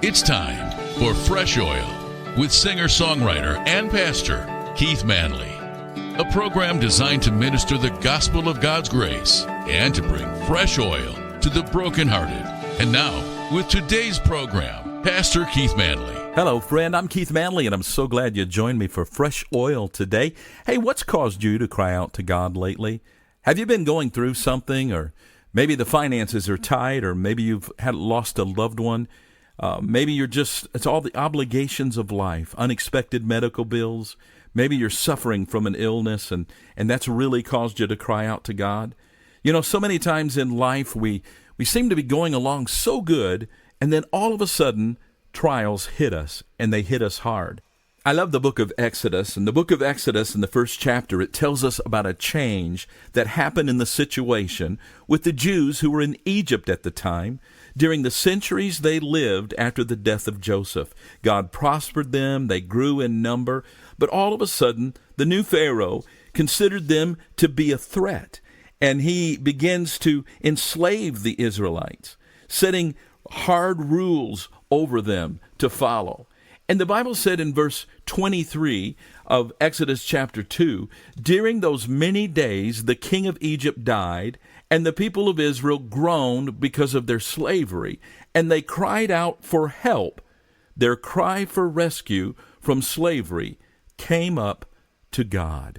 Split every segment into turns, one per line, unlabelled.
It's time for Fresh Oil with singer-songwriter and pastor Keith Manley, a program designed to minister the gospel of God's grace and to bring fresh oil to the brokenhearted. And now, with today's program, Pastor Keith Manley.
Hello, friend. I'm Keith Manley, and I'm so glad you joined me for Fresh Oil today. Hey, what's caused you to cry out to God lately? Have you been going through something, or maybe the finances are tight, or maybe you've lost a loved one? Maybe it's all the obligations of life, unexpected medical bills. Maybe you're suffering from an illness, and that's really caused you to cry out to God. You know, so many times in life we seem to be going along so good, and then all of a sudden trials hit us, and they hit us hard. I love the book of Exodus. In the book of Exodus, in the first chapter, it tells us about a change that happened in the situation with the Jews who were in Egypt at the time. During the centuries they lived after the death of Joseph, God prospered them, they grew in number, but all of a sudden, the new Pharaoh considered them to be a threat, and he begins to enslave the Israelites, setting hard rules over them to follow. And the Bible said in verse 23 of Exodus chapter 2, during those many days the king of Egypt died, and the people of Israel groaned because of their slavery, and they cried out for help. Their cry for rescue from slavery came up to God.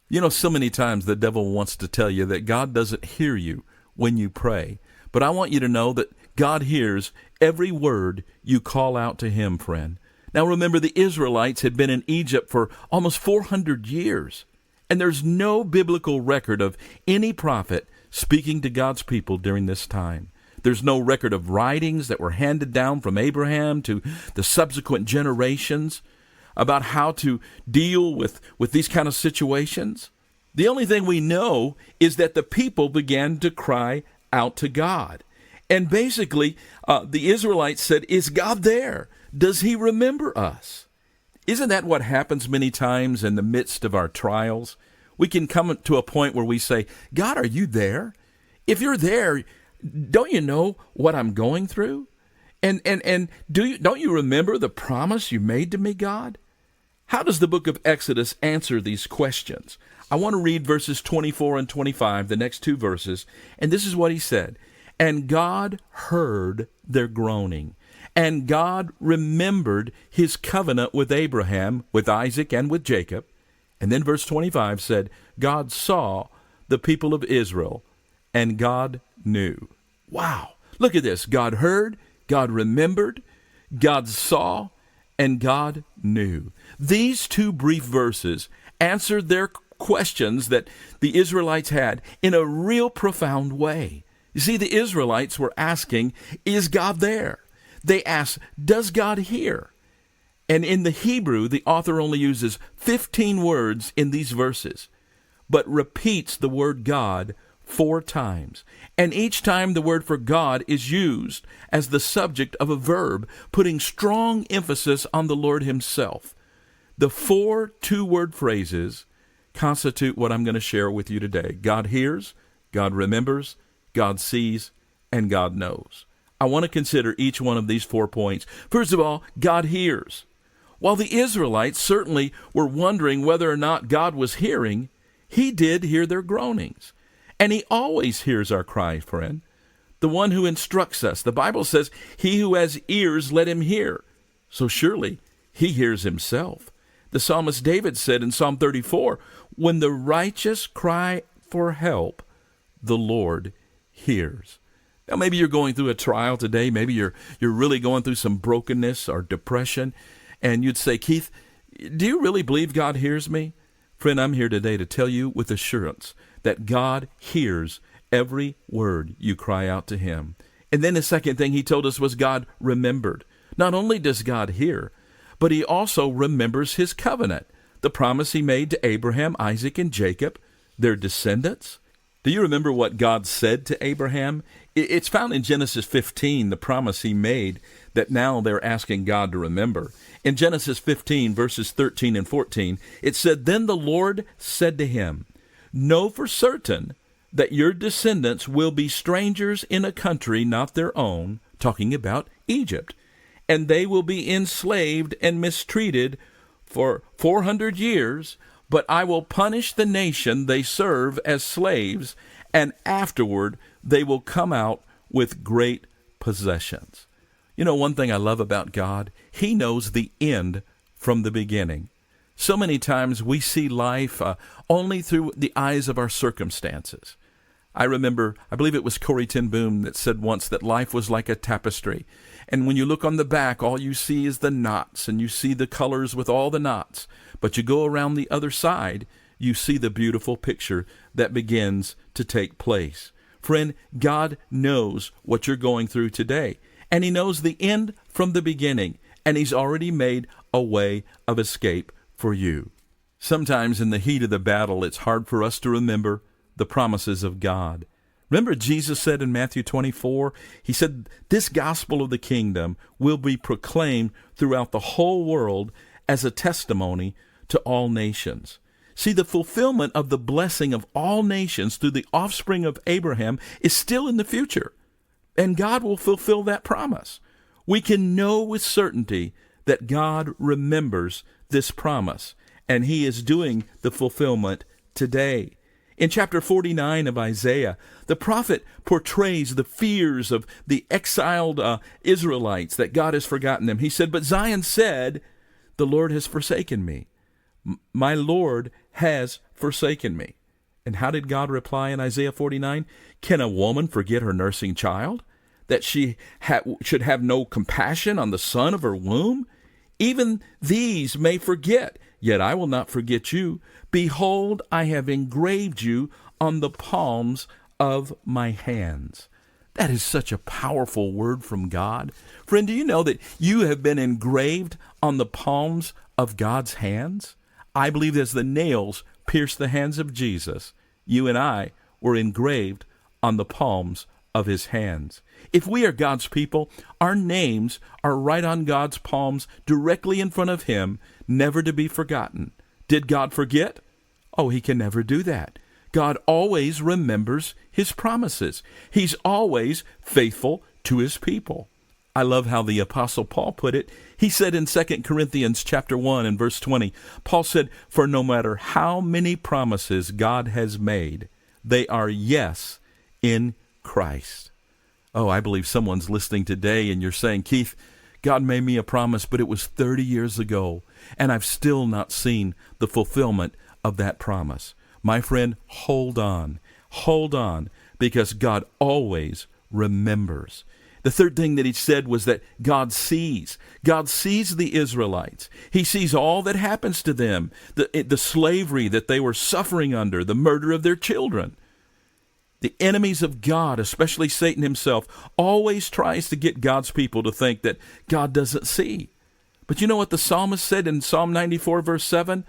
You know, so many times the devil wants to tell you that God doesn't hear you when you pray. But I want you to know that God hears every word you call out to him, friend. Now remember, the Israelites had been in Egypt for almost 400 years, and there's no biblical record of any prophet speaking to God's people during this time. There's no record of writings that were handed down from Abraham to the subsequent generations about how to deal with these kind of situations. The only thing we know is that the people began to cry out to God. And basically, the Israelites said, "Is God there? Does he remember us?" Isn't that what happens many times in the midst of our trials? We can come to a point where we say, "God, are you there? If you're there, don't you know what I'm going through? And don't you remember the promise you made to me, God?" How does the book of Exodus answer these questions? I want to read verses 24 and 25, the next two verses, and this is what he said. "And God heard their groaning, and God remembered his covenant with Abraham, with Isaac, and with Jacob." And then verse 25 said, "God saw the people of Israel, and God knew." Wow. Look at this. God heard, God remembered, God saw, and God knew. These two brief verses answered their questions that the Israelites had in a real profound way. You see, the Israelites were asking, "Is God there?" They asked, "Does God hear?" And in the Hebrew, the author only uses 15 words in these verses, but repeats the word God 4 times. And each time the word for God is used as the subject of a verb, putting strong emphasis on the Lord himself. The 4 two-word phrases constitute what I'm going to share with you today. God hears, God remembers, God sees, and God knows. I want to consider each one of these 4 points. First of all, God hears. While the Israelites certainly were wondering whether or not God was hearing, he did hear their groanings. And he always hears our cry, friend. The one who instructs us. The Bible says, "He who has ears, let him hear." So surely he hears himself. The psalmist David said in Psalm 34, "When the righteous cry for help, the Lord hears." Now, maybe you're going through a trial today. Maybe you're really going through some brokenness or depression. And you'd say, "Keith, do you really believe God hears me?" Friend, I'm here today to tell you with assurance that God hears every word you cry out to him. And then the second thing he told us was God remembered. Not only does God hear, but he also remembers his covenant, the promise he made to Abraham, Isaac, and Jacob, their descendants. Do you remember what God said to Abraham? It's found in Genesis 15, the promise he made that now they're asking God to remember. In Genesis 15, verses 13 and 14, it said, "Then the Lord said to him, know for certain that your descendants will be strangers in a country not their own," talking about Egypt, and they will be enslaved and mistreated for 400 years, but I will punish the nation they serve as slaves, and afterward they will come out with great possessions. You know, one thing I love about God, He knows the end from the beginning. So many times we see life only through the eyes of our circumstances. I remember, I believe it was Corrie ten Boom that said once that life was like a tapestry. And when you look on the back, all you see is the knots, and you see the colors with all the knots. But you go around the other side, you see the beautiful picture that begins to take place. Friend, God knows what you're going through today, and He knows the end from the beginning, and He's already made a way of escape for you. Sometimes in the heat of the battle, it's hard for us to remember the promises of God. Remember, Jesus said in Matthew 24, He said, this gospel of the kingdom will be proclaimed throughout the whole world as a testimony to all nations. See, the fulfillment of the blessing of all nations through the offspring of Abraham is still in the future, and God will fulfill that promise. We can know with certainty that God remembers this promise, and He is doing the fulfillment today. In chapter 49 of Isaiah, the prophet portrays the fears of the exiled Israelites, that God has forgotten them. He said, but Zion said, the Lord has forsaken me. My Lord has forsaken me. And how did God reply in Isaiah 49? Can a woman forget her nursing child, that she should have no compassion on the son of her womb? Even these may forget, yet I will not forget you. Behold, I have engraved you on the palms of my hands. That is such a powerful word from God. Friend, do you know that you have been engraved on the palms of God's hands? I believe as the nails pierced the hands of Jesus, you and I were engraved on the palms of His hands. If we are God's people, our names are right on God's palms, directly in front of Him, never to be forgotten. Did God forget? Oh, He can never do that. God always remembers His promises. He's always faithful to His people. I love how the Apostle Paul put it. He said in 2 Corinthians chapter 1 and verse 20, Paul said, for no matter how many promises God has made, they are yes in Christ. Oh, I believe someone's listening today and you're saying, Keith, God made me a promise, but it was 30 years ago, and I've still not seen the fulfillment of that promise. My friend, hold on, because God always remembers. The third thing that he said was that God sees. God sees the Israelites. He sees all that happens to them, the slavery that they were suffering under, the murder of their children. The enemies of God, especially Satan himself, always tries to get God's people to think that God doesn't see. But you know what the psalmist said in Psalm 94, verse 7?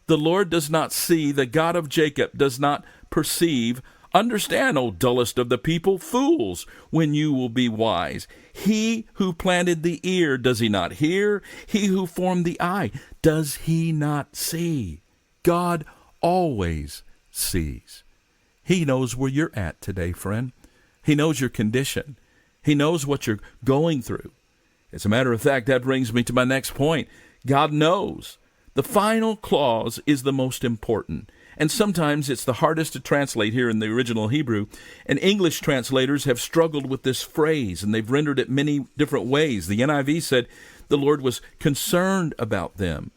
The Lord does not see, the God of Jacob does not perceive. Understand, O dullest of the people, fools, when you will be wise. He who planted the ear, does he not hear? He who formed the eye, does he not see? God always sees. He knows where you're at today, friend. He knows your condition. He knows what you're going through. As a matter of fact, that brings me to my next point. God knows. The final clause is the most important. And sometimes it's the hardest to translate here in the original Hebrew. And English translators have struggled with this phrase, and they've rendered it many different ways. The NIV said the Lord was concerned about them.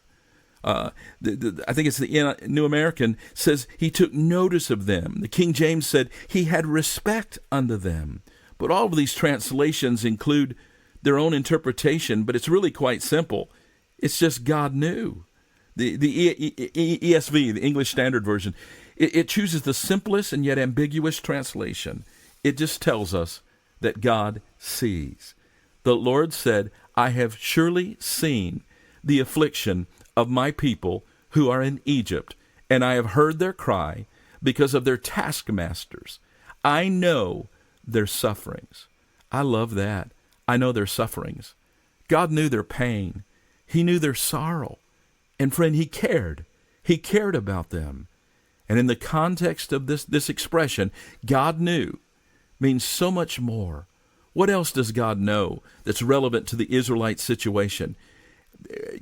I think it's the New American says he took notice of them. The King James said he had respect unto them. But all of these translations include their own interpretation, but it's really quite simple. It's just God knew. The ESV, the English Standard Version, it chooses the simplest and yet ambiguous translation. It just tells us that God sees. The Lord said, I have surely seen the affliction of my people who are in Egypt, and I have heard their cry because of their taskmasters. I know their sufferings. I love that. I know their sufferings. God knew their pain. He knew their sorrow. And friend, He cared. He cared about them. And in the context of this expression, God knew means so much more. What else does God know that's relevant to the Israelite situation?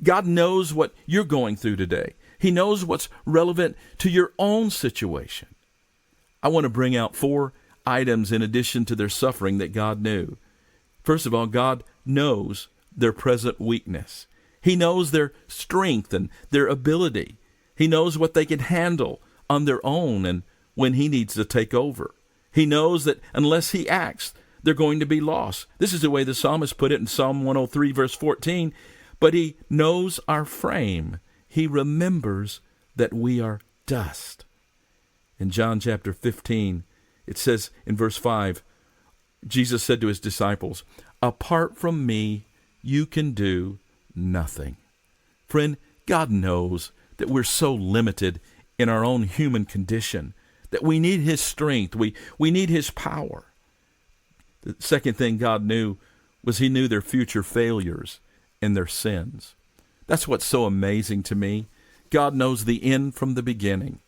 God knows what you're going through today. He knows what's relevant to your own situation. I want to bring out 4 items in addition to their suffering that God knew. First of all, God knows their present weakness. He knows their strength and their ability. He knows what they can handle on their own and when He needs to take over. He knows that unless He acts, they're going to be lost. This is the way the psalmist put it in Psalm 103, verse 14. But He knows our frame. He remembers that we are dust. In John chapter 15, it says in verse 5, Jesus said to His disciples, "Apart from me, you can do nothing." Friend, God knows that we're so limited in our own human condition, that we need His strength. We need His power. The second thing God knew was He knew their future failures and their sins. That's what's so amazing to me. God knows the end from the beginning.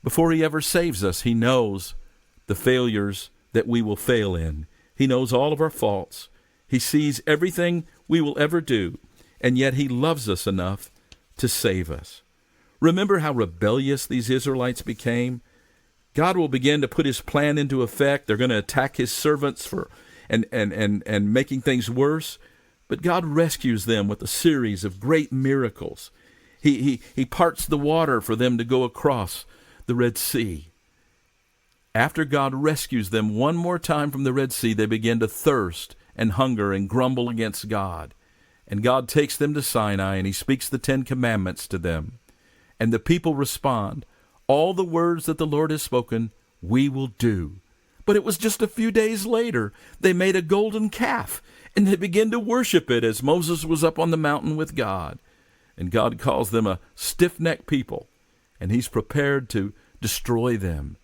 Before He ever saves us, He knows the failures that we will fail in. He knows all of our faults. He sees everything we will ever do, and yet He loves us enough to save us. Remember how rebellious these Israelites became? God will begin to put His plan into effect. They're going to attack His servants and making things worse. But God rescues them with a series of great miracles. He parts the water for them to go across the Red Sea. After God rescues them one more time from the Red Sea, they begin to thirst and hunger and grumble against God. And God takes them to Sinai, and He speaks the 10 Commandments to them. And the people respond, "All the words that the Lord has spoken, we will do." But it was just a few days later, they made a golden calf, and they began to worship it as Moses was up on the mountain with God. And God calls them a stiff-necked people, and He's prepared to destroy them.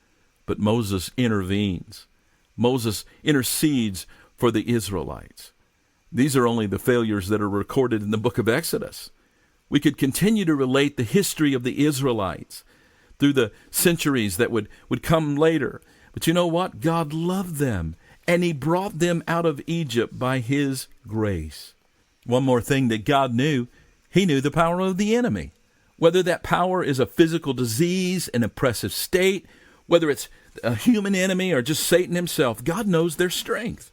But Moses intervenes. Moses intercedes for the Israelites. These are only the failures that are recorded in the book of Exodus. We could continue to relate the history of the Israelites through the centuries that would come later. But you know what? God loved them, and He brought them out of Egypt by His grace. One more thing that God knew, He knew the power of the enemy. Whether that power is a physical disease, an oppressive state, whether it's a human enemy or just Satan himself, God knows their strength.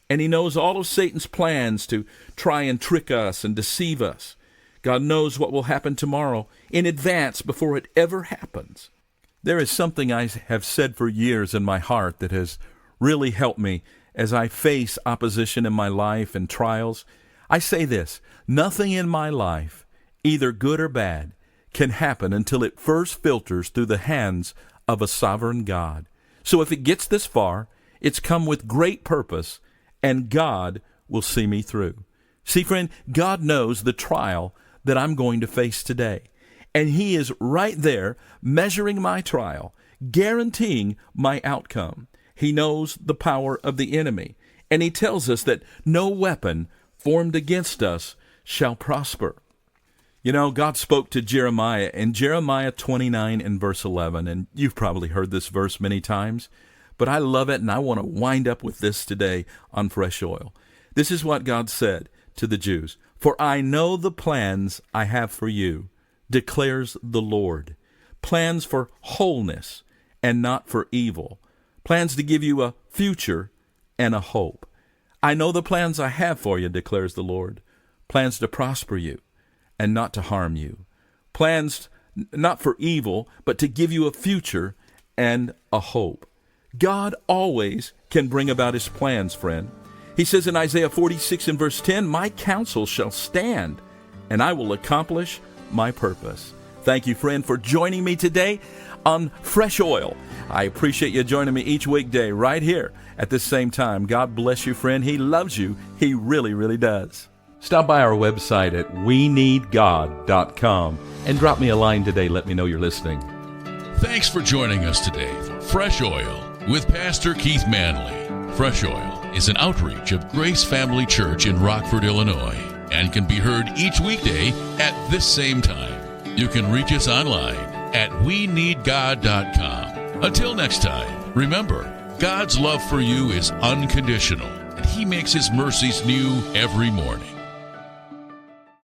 And He knows all of Satan's plans to try and trick us and deceive us. God knows what will happen tomorrow in advance before it ever happens. There is something I have said for years in my heart that has really helped me as I face opposition in my life and trials. I say this: nothing in my life, either good or bad, can happen until it first filters through the hands of a sovereign God. So if it gets this far, it's come with great purpose, and God will see me through. See, friend, God knows the trial that I'm going to face today. And He is right there measuring my trial, guaranteeing my outcome. He knows the power of the enemy. And He tells us that no weapon formed against us shall prosper. You know, God spoke to Jeremiah in Jeremiah 29 and verse 11. And you've probably heard this verse many times. But I love it, and I want to wind up with this today on Fresh Oil. This is what God said to the Jews. "For I know the plans I have for you, declares the Lord, plans for wholeness and not for evil, plans to give you a future and a hope. I know the plans I have for you, declares the Lord, plans to prosper you and not to harm you, plans not for evil, but to give you a future and a hope." God always can bring about His plans, friend. He says in Isaiah 46 and verse 10, "My counsel shall stand, and I will accomplish my purpose." Thank you, friend, for joining me today on Fresh Oil. I appreciate you joining me each weekday right here at this same time. God bless you, friend. He loves you. He really, really does. Stop by our website at weneedgod.com and drop me a line today. Let me know you're listening.
Thanks for joining us today for Fresh Oil with Pastor Keith Manley. Fresh Oil is an outreach of Grace Family Church in Rockford, Illinois, and can be heard each weekday at this same time. You can reach us online at weneedgod.com. Until next time, remember, God's love for you is unconditional, and He makes His mercies new every morning.